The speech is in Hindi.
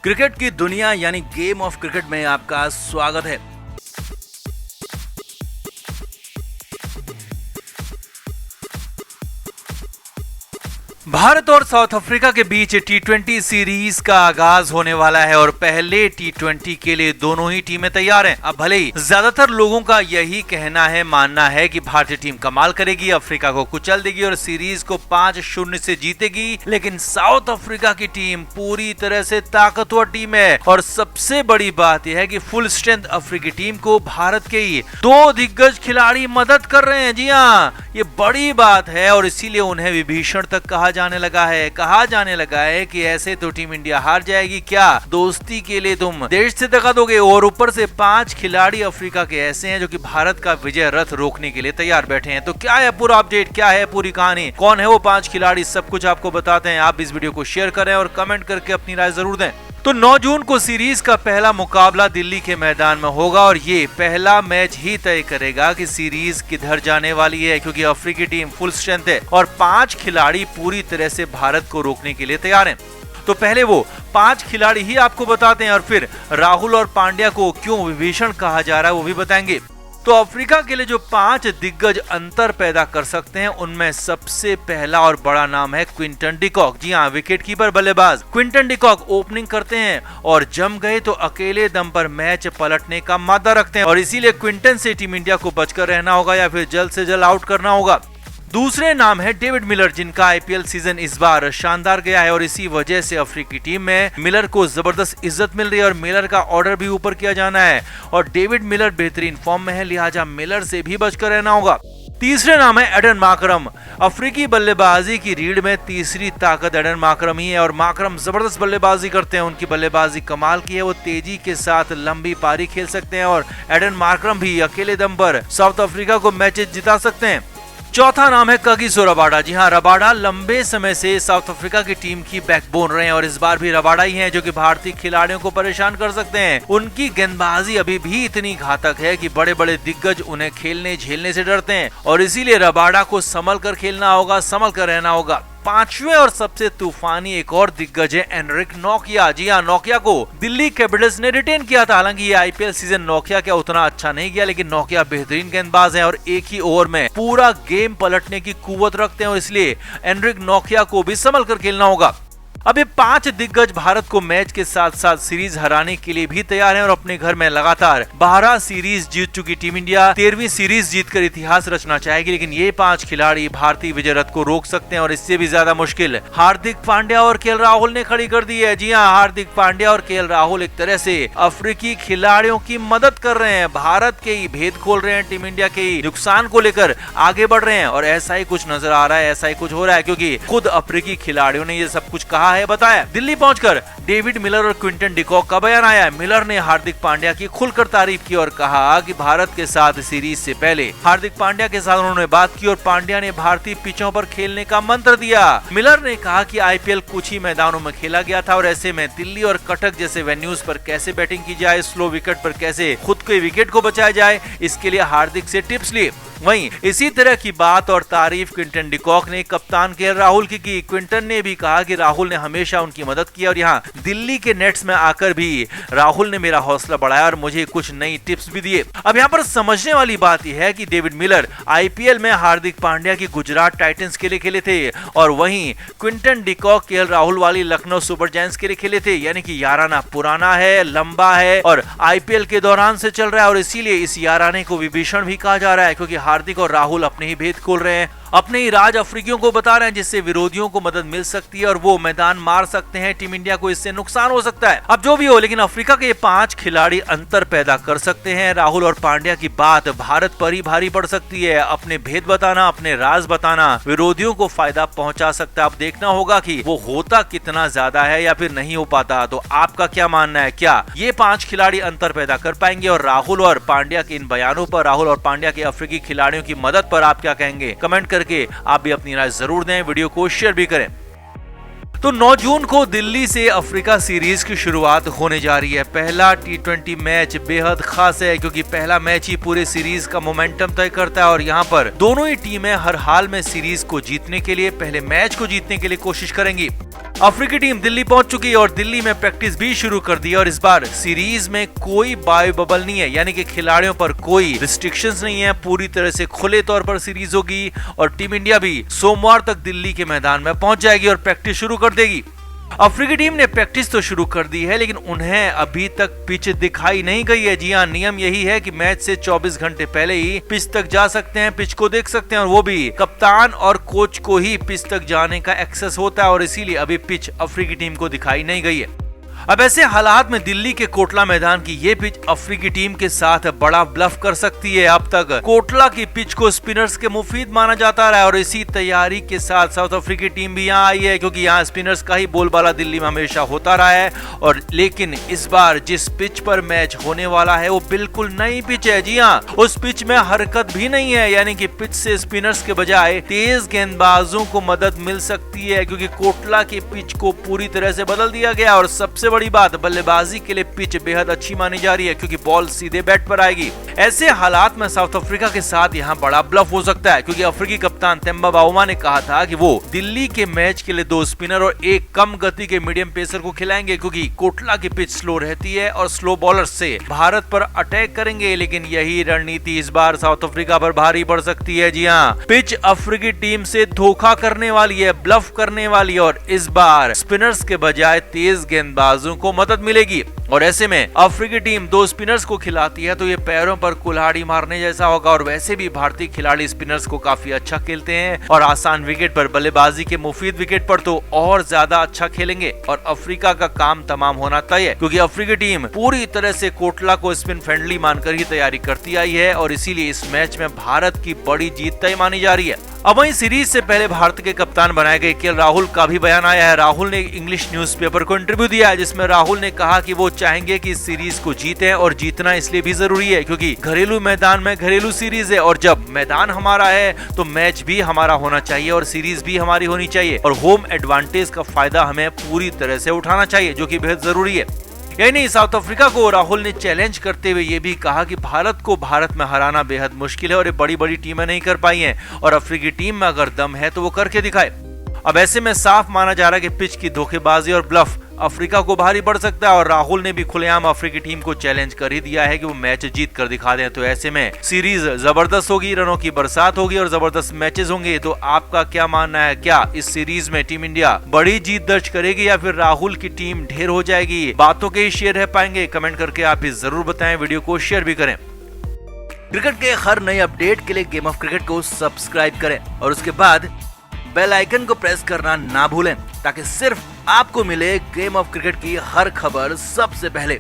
क्रिकेट की दुनिया यानी गेम ऑफ क्रिकेट में आपका स्वागत है। भारत और साउथ अफ्रीका के बीच टी20 सीरीज का आगाज होने वाला है और पहले टी20 के लिए दोनों ही टीमें तैयार हैं। अब भले ही ज्यादातर लोगों का यही कहना है, मानना है कि भारतीय टीम कमाल करेगी, अफ्रीका को कुचल देगी और सीरीज को 5-0 से जीतेगी, लेकिन साउथ अफ्रीका की टीम पूरी तरह से ताकतवर टीम है और सबसे बड़ी बात यह है कि फुल स्ट्रेंथ अफ्रीकी टीम को भारत के ही 2 दिग्गज खिलाड़ी मदद कर रहे हैं। जी हाँ, ये बड़ी बात है और इसीलिए उन्हें विभीषण तक कहा जाने लगा है कि ऐसे तो टीम इंडिया हार जाएगी, क्या दोस्ती के लिए तुम देश से दगा दोगे। और ऊपर से 5 खिलाड़ी अफ्रीका के ऐसे हैं जो कि भारत का विजय रथ रोकने के लिए तैयार बैठे हैं। तो क्या है पूरा अपडेट, क्या है पूरी कहानी, कौन है वो 5 खिलाड़ी, सब कुछ आपको बताते हैं। आप इस वीडियो को शेयर करें और कमेंट करके अपनी राय जरूर दें। तो 9 जून को सीरीज का पहला मुकाबला दिल्ली के मैदान में होगा और ये पहला मैच ही तय करेगा कि सीरीज किधर जाने वाली है, क्योंकि अफ्रीकी टीम फुल स्ट्रेंथ है और 5 खिलाड़ी पूरी तरह से भारत को रोकने के लिए तैयार हैं। तो पहले वो 5 खिलाड़ी ही आपको बताते हैं और फिर राहुल और पांड्या को क्यों विभीषण कहा जा रहा है वो भी बताएंगे। तो अफ्रीका के लिए जो 5 दिग्गज अंतर पैदा कर सकते हैं उनमें सबसे पहला और बड़ा नाम है क्विंटन डी कॉक। जी हाँ, विकेटकीपर बल्लेबाज क्विंटन डी कॉक ओपनिंग करते हैं और जम गए तो अकेले दम पर मैच पलटने का मादा रखते हैं और इसीलिए क्विंटन से टीम इंडिया को बचकर रहना होगा या फिर जल्द से जल्द आउट करना होगा। दूसरे नाम है डेविड मिलर, जिनका आईपीएल सीजन इस बार शानदार गया है और इसी वजह से अफ्रीकी टीम में मिलर को जबरदस्त इज्जत मिल रही है और मिलर का ऑर्डर भी ऊपर किया जाना है और डेविड मिलर बेहतरीन फॉर्म में है, लिहाजा मिलर से भी बचकर रहना होगा। तीसरे नाम है एडन माकरम। अफ्रीकी बल्लेबाजी की रीढ़ में तीसरी ताकत एडन माकरम ही है और माकरम जबरदस्त बल्लेबाजी करते हैं, उनकी बल्लेबाजी कमाल की है, वो तेजी के साथ लंबी पारी खेल सकते हैं और एडन माकरम भी अकेले दम पर साउथ अफ्रीका को मैचेस जिता सकते हैं। चौथा नाम है कागिसो रबाडा। जी हाँ, रबाडा लंबे समय से साउथ अफ्रीका की टीम की बैकबोन रहे हैं और इस बार भी रबाडा ही हैं जो कि भारतीय खिलाड़ियों को परेशान कर सकते हैं। उनकी गेंदबाजी अभी भी इतनी घातक है कि बड़े बड़े दिग्गज उन्हें खेलने झेलने से डरते हैं और इसीलिए रबाडा को संभल कर खेलना होगा, संभल कर रहना होगा। 5वें और सबसे तूफानी एक और दिग्गज है एनरिक नोकिया। जी हाँ, नोकिया को दिल्ली कैपिटल्स ने रिटेन किया था। हालांकि ये आईपीएल सीजन नोकिया क्या उतना अच्छा नहीं गया, लेकिन नोकिया बेहतरीन गेंदबाज है और एक ही ओवर में पूरा गेम पलटने की कुव्वत रखते हैं और इसलिए एनरिक नोकिया को भी संभल कर खेलना होगा। अब ये 5 दिग्गज भारत को मैच के साथ साथ सीरीज हराने के लिए भी तैयार हैं और अपने घर में लगातार 12 सीरीज जीत चुकी टीम इंडिया 13वीं सीरीज जीतकर इतिहास रचना चाहेगी, लेकिन ये 5 खिलाड़ी भारतीय विजय रथ को रोक सकते हैं और इससे भी ज्यादा मुश्किल हार्दिक पांड्या और केएल राहुल ने खड़ी कर दी है। जी हाँ, हार्दिक पांड्या और केएल राहुल एक तरह से अफ्रीकी खिलाड़ियों की मदद कर रहे हैं, भारत के ही भेद खोल रहे हैं, टीम इंडिया के ही नुकसान को लेकर आगे बढ़ रहे हैं और ऐसा ही कुछ नजर आ रहा है, ऐसा ही कुछ हो रहा है, क्योंकि खुद अफ्रीकी खिलाड़ियों ने ये सब कुछ कहा है, बताया। दिल्ली पहुंचकर डेविड मिलर और क्विंटन डी कॉक का बयान आया। मिलर ने हार्दिक पांड्या की खुलकर तारीफ की और कहा कि भारत के साथ सीरीज से पहले हार्दिक पांड्या के साथ उन्होंने बात की और पांड्या ने भारतीय पिचों पर खेलने का मंत्र दिया। मिलर ने कहा कि आईपीएल कुछ ही मैदानों में खेला गया था और ऐसे में दिल्ली और कटक जैसे वेन्यूज पर कैसे बैटिंग की जाए, स्लो विकेट पर कैसे खुद के विकेट को बचाया जाए, इसके लिए हार्दिक से टिप्स लिए। वहीं इसी तरह की बात और तारीफ क्विंटन डी कॉक ने कप्तान केएल राहुल की। क्विंटन ने भी कहा कि राहुल ने हमेशा उनकी मदद की और यहाँ दिल्ली के नेट्स में आकर भी राहुल ने मेरा हौसला बढ़ाया और मुझे कुछ नई टिप्स भी दिए। अब यहाँ पर समझने वाली बात यह है कि डेविड मिलर आईपीएल में हार्दिक पांड्या की गुजरात टाइटंस के लिए खेले थे और वहीं Quinton de Kock KL Rahul वाली लखनऊ सुपर जायंट्स के लिए खेले थे, यानी कि याराना पुराना है, लंबा है और आईपीएल के दौरान से चल रहा है और इसीलिए इस याराने को विभीषण भी कहा जा रहा है, क्योंकि हार्दिक और राहुल अपने ही भेद खोल रहे हैं, अपने ही राज अफ्रीकियों को बता रहे हैं, जिससे विरोधियों को मदद मिल सकती है और वो मैदान मार सकते हैं, टीम इंडिया को इससे नुकसान हो सकता है। अब जो भी हो, लेकिन अफ्रीका के 5 खिलाड़ी अंतर पैदा कर सकते हैं। राहुल और पांड्या की बात भारत पर ही भारी पड़ सकती है, अपने भेद बताना, अपने राज बताना विरोधियों को फायदा पहुंचा सकता है। अब देखना होगा कि वो होता कितना ज्यादा है या फिर नहीं हो पाता। तो आपका क्या मानना है, क्या ये 5 खिलाड़ी अंतर पैदा कर पाएंगे? और राहुल और पांड्या के इन बयानों पर, राहुल और पांड्या के अफ्रीकी खिलाड़ियों की मदद पर आप क्या कहेंगे? कमेंट करके आप भी अपनी राय जरूर दें, वीडियो को शेयर भी करें। तो 9 जून को दिल्ली से अफ्रीका सीरीज की शुरुआत होने जा रही है। पहला टी20 मैच बेहद खास है क्योंकि पहला मैच ही पूरे सीरीज का मोमेंटम तय करता है और यहाँ पर दोनों ही टीमें हर हाल में सीरीज को जीतने के लिए, पहले मैच को जीतने के लिए कोशिश करेंगी। अफ्रीकी टीम दिल्ली पहुंच चुकी है और दिल्ली में प्रैक्टिस भी शुरू कर दी है और इस बार सीरीज में कोई बायो बबल नहीं है, यानी कि खिलाड़ियों पर कोई रिस्ट्रिक्शंस नहीं है। पूरी तरह से खुले तौर पर सीरीज होगी और टीम इंडिया भी सोमवार तक दिल्ली के मैदान में पहुंच जाएगी और प्रैक्टिस शुरू कर देगी। अफ्रीकी टीम ने प्रैक्टिस तो शुरू कर दी है, लेकिन उन्हें अभी तक पिच दिखाई नहीं गई है। जी हां, नियम यही है कि मैच से 24 घंटे पहले ही पिच तक जा सकते हैं, पिच को देख सकते हैं और वो भी कप्तान और कोच को ही पिच तक जाने का एक्सेस होता है और इसीलिए अभी पिच अफ्रीकी टीम को दिखाई नहीं गई है। अब ऐसे हालात में दिल्ली के कोटला मैदान की ये पिच अफ्रीकी टीम के साथ बड़ा ब्लफ कर सकती है। अब तक कोटला की पिच को स्पिनर्स के मुफीद माना जाता रहा है और इसी तैयारी के साथ साउथ अफ्रीकी टीम भी यहाँ आई है, क्योंकि यहाँ स्पिनर्स का ही बोलबाला दिल्ली में हमेशा होता रहा है। और लेकिन इस बार जिस पिच पर मैच होने वाला है वो बिल्कुल नई पिच है। जी हाँ, उस पिच में हरकत भी नहीं है, यानी कि पिच से स्पिनर्स के बजाय तेज गेंदबाजों को मदद मिल सकती है, क्योंकि कोटला की पिच को पूरी तरह से बदल दिया गया। और सबसे बड़ी बात, बल्लेबाजी के लिए पिच बेहद अच्छी मानी जा रही है, क्योंकि बॉल सीधे बैट पर आएगी। ऐसे हालात में साउथ अफ्रीका के साथ यहाँ बड़ा ब्लफ हो सकता है, क्योंकि अफ्रीकी कप्तान तेम्बा बाउमा ने कहा था कि वो दिल्ली के मैच के लिए 2 स्पिनर और 1 कम गति के मीडियम पेसर को खिलाएंगे, क्योंकि कोटला की पिच स्लो रहती है और स्लो बॉलर्स से भारत पर अटैक करेंगे। लेकिन यही रणनीति इस बार साउथ अफ्रीका पर भारी पड़ सकती है। जी हाँ, पिच अफ्रीकी टीम से धोखा करने वाली है, ब्लफ करने वाली है और इस बार स्पिनर्स के बजाय तेज गेंदबाजों को मदद मिलेगी। और ऐसे में अफ्रीकी टीम 2 स्पिनर्स को खिलाती है तो ये पैरों पर कुल्हाड़ी मारने जैसा होगा। और वैसे भी भारतीय खिलाड़ी स्पिनर्स को काफी अच्छा खेलते हैं और आसान विकेट पर, बल्लेबाजी के मुफीद विकेट पर तो और ज्यादा अच्छा खेलेंगे और अफ्रीका का काम तमाम होना तय है, क्योंकि अफ्रीकी टीम पूरी तरह से कोटला को स्पिन फ्रेंडली मानकर ही तैयारी करती आई है और इसीलिए इस मैच में भारत की बड़ी जीत तय मानी जा रही है। अब वहीं सीरीज से पहले भारत के कप्तान बनाए गए केएल राहुल का भी बयान आया है। राहुल ने इंग्लिश न्यूज़पेपर को इंटरव्यू दिया है, जिसमें राहुल ने कहा कि वो चाहेंगे कि इस सीरीज को जीतें और जीतना इसलिए भी जरूरी है क्योंकि घरेलू मैदान में घरेलू सीरीज है और जब मैदान हमारा है तो मैच भी हमारा होना चाहिए और सीरीज भी हमारी होनी चाहिए और होम एडवांटेज का फायदा हमें पूरी तरह से उठाना चाहिए, जो कि बेहद जरूरी है। यही नहीं, साउथ अफ्रीका को राहुल ने चैलेंज करते हुए ये भी कहा कि भारत को भारत में हराना बेहद मुश्किल है और ये बड़ी बड़ी टीमें नहीं कर पाई हैं और अफ्रीकी टीम में अगर दम है तो वो करके दिखाए। अब ऐसे में साफ माना जा रहा है कि पिच की धोखेबाजी और ब्लफ अफ्रीका को भारी पड़ सकता है और राहुल ने भी खुलेआम अफ्रीकी टीम को चैलेंज कर ही दिया है कि वो मैच जीत कर दिखा दें। तो ऐसे में सीरीज जबरदस्त होगी, रनों की बरसात होगी और जबरदस्त मैचेस होंगे। तो आपका क्या मानना है, क्या इस सीरीज में टीम इंडिया बड़ी जीत दर्ज करेगी या फिर राहुल की टीम ढेर हो जाएगी? बातों के ही शेयर रह पाएंगे, कमेंट करके आप भी जरूर बताएं, वीडियो को शेयर भी करें। क्रिकेट के हर नए अपडेट के लिए गेम ऑफ क्रिकेट को सब्सक्राइब करें और उसके बाद बेल आइकन को प्रेस करना ना भूलें, ताकि सिर्फ आपको मिले गेम ऑफ क्रिकेट की हर खबर सबसे पहले।